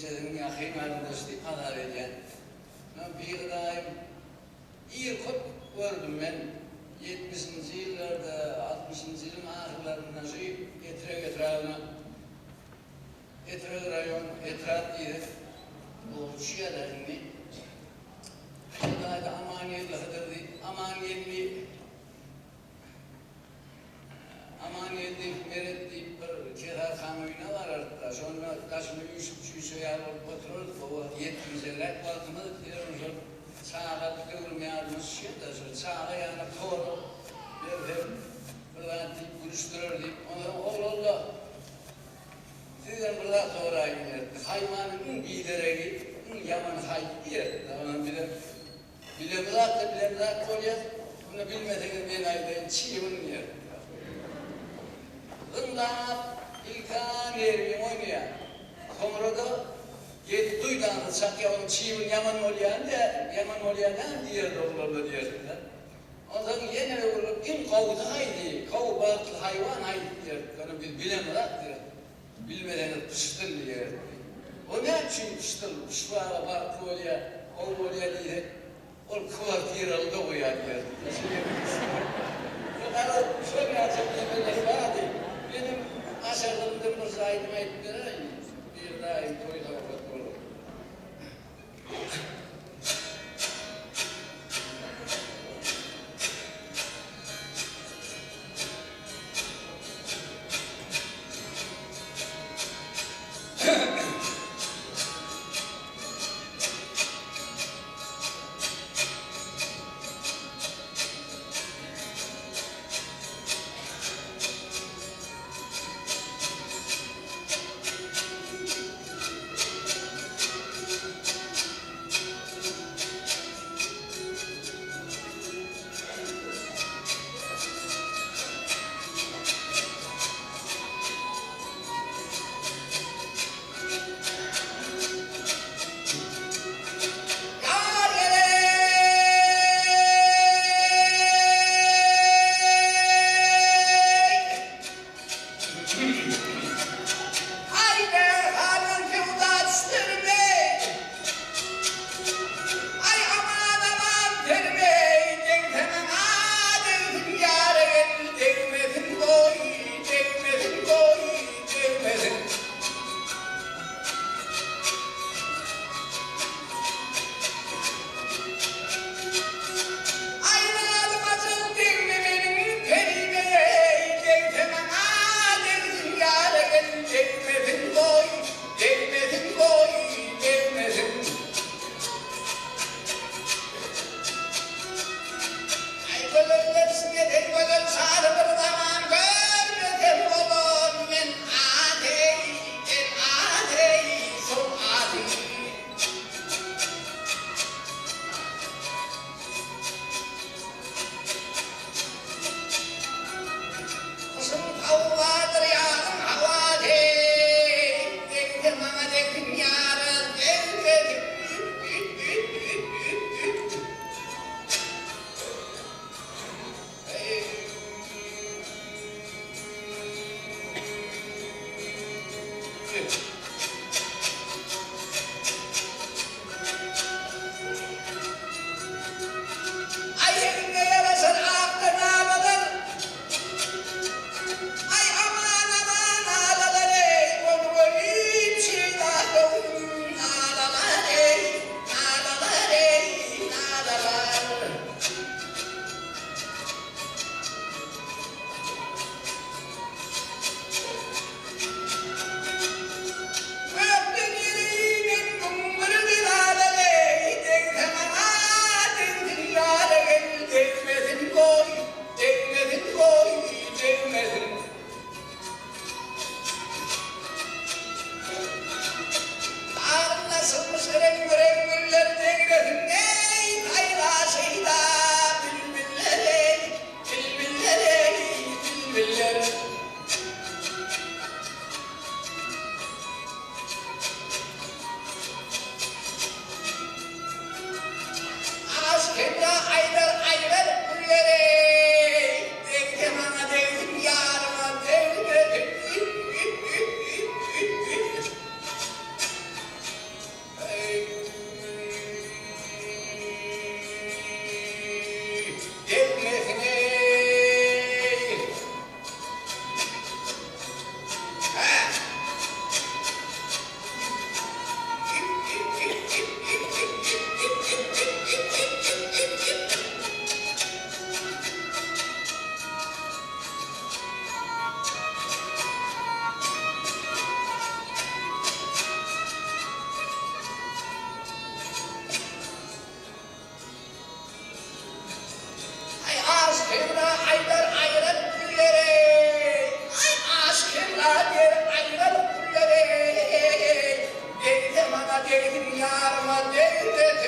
gecenin yakınlarında işte kadar eden. Bir daim iyi kod gördüm ben. 70'li yıllarda, 60'lı yılın ahırlarından şey Etrek rayon, Etrat diye bu şiirlerini da amaniyetli hıdırdı, amaniyetli meretli bir kehar kamuyuna var artık. Sonra taşını üç ayar olup otururdu. O 750 vakımı diyoruz. Sağa kıvırmayalımız şey de sağa yani doğru bir deyip buluştururdu. Allah sizden burada sonra giderdi. Hayvanın bilerek yaman haydi tamam bilemezler oluyor. Bunu bilmediğiniz bir ayda çiğnin yer. Bunlar ilkan yerim oynuyor. Komroda yedi duyduğunu sakya onun çiğnin yaman olayan diye doğrularla diyorlar. O zaman yine de olur, kim kavudu haydi, kavu balıklı hayvan haydi diyor. Onu bilemezler. Bilmeden pıştıl diye. O ne için pıştıl? Pışvara var kolya, o kolya diye. O kuvartiyer aldı o ya diye. Fakat çok yazık yemeler vardı. Benim aşağılarımda mızraydıma ettiler. Bir daha koydu kapat olur. değil, yarıma değil de